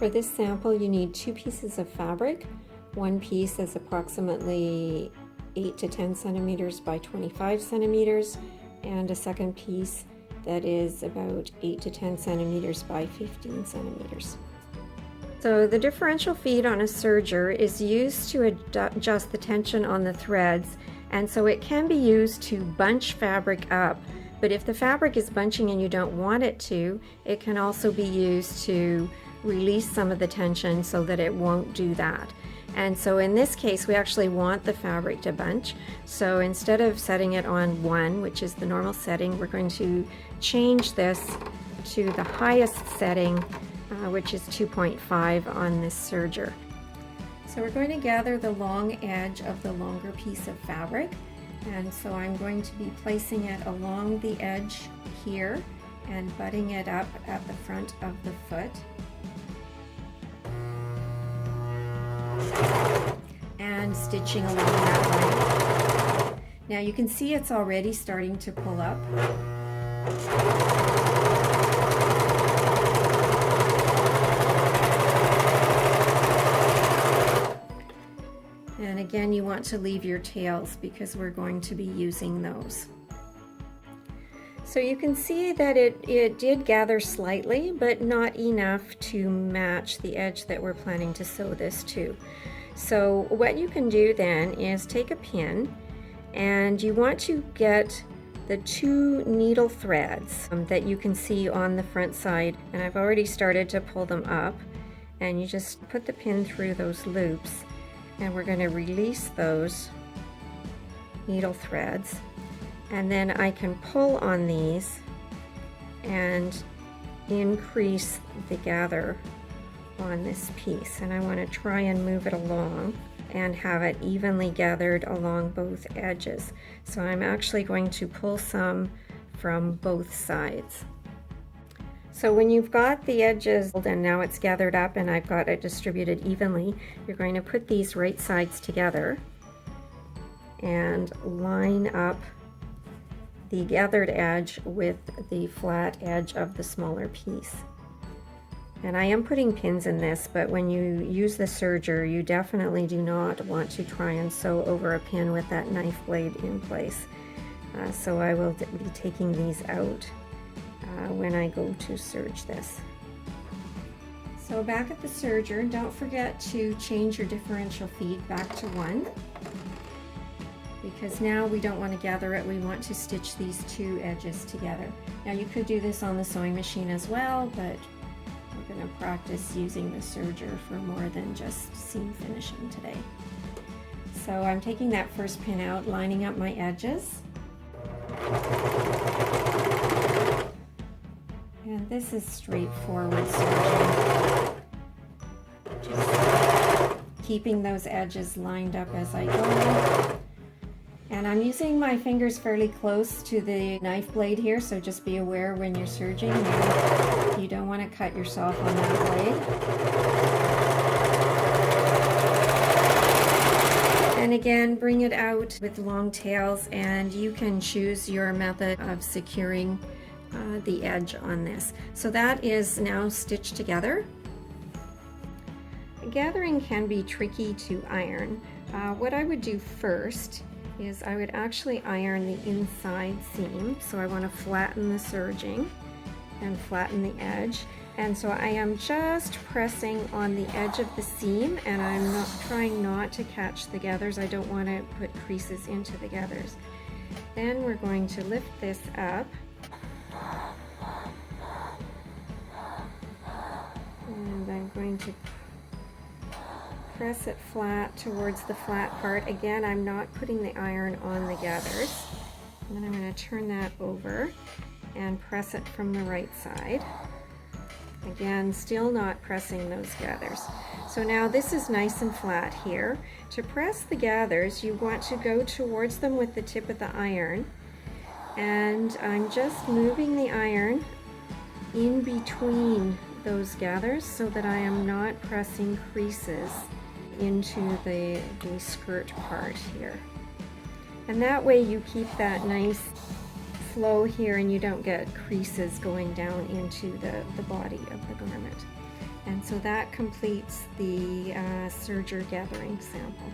For this sample, you need 2 pieces of fabric. One piece is approximately 8 to 10 centimeters by 25 centimeters, and a second piece that is about 8 to 10 centimeters by 15 centimeters. So the differential feed on a serger is used to adjust the tension on the threads, and so it can be used to bunch fabric up. But if the fabric is bunching and you don't want it to, it can also be used to release some of the tension so that it won't do that. And so in this case, we actually want the fabric to bunch. So instead of setting it on 1, which is the normal setting, we're going to change this to the highest setting, which is 2.5 on this serger. So we're going to gather the long edge of the longer piece of fabric. And so I'm going to be placing it along the edge here and butting it up at the front of the foot. And stitching along that line. Now you can see it's already starting to pull up. And again, you want to leave your tails because we're going to be using those. So you can see that it did gather slightly, but not enough to match the edge that we're planning to sew this to. So what you can do then is take a pin, and you want to get the 2 needle threads that you can see on the front side, and I've already started to pull them up, and you just put the pin through those loops, and we're going to release those needle threads, and then I can pull on these and increase the gather on this piece, and I want to try and move it along and have it evenly gathered along both edges. So I'm actually going to pull some from both sides. So when you've got the edges and now it's gathered up and I've got it distributed evenly, you're going to put these right sides together and line up the gathered edge with the flat edge of the smaller piece. And I am putting pins in this, but when you use the serger, you definitely do not want to try and sew over a pin with that knife blade in place. So I will be taking these out when I go to serge this. So back at the serger, don't forget to change your differential feed back to 1, because now we don't want to gather it, we want to stitch these 2 edges together. Now you could do this on the sewing machine as well, but we're going to practice using the serger for more than just seam finishing today. So I'm taking that first pin out, lining up my edges. And this is straightforward serging. Just keeping those edges lined up as I go. And I'm using my fingers fairly close to the knife blade here, so just be aware when you're serging, you don't want to cut yourself on that blade. And again, bring it out with long tails, and you can choose your method of securing the edge on this. So that is now stitched together. Gathering can be tricky to iron. What I would do first is I would actually iron the inside seam. So I want to flatten the serging and flatten the edge. And so I am just pressing on the edge of the seam, and I'm not trying not to catch the gathers. I don't want to put creases into the gathers. Then we're going to lift this up. And I'm going to press it flat towards the flat part. Again, I'm not putting the iron on the gathers. And then I'm going to turn that over and press it from the right side. Again, still not pressing those gathers. So now this is nice and flat here. To press the gathers, you want to go towards them with the tip of the iron. And I'm just moving the iron in between those gathers so that I am not pressing creases into the skirt part here. And that way you keep that nice flow here and you don't get creases going down into the body of the garment. And so that completes the Serger gathering sample.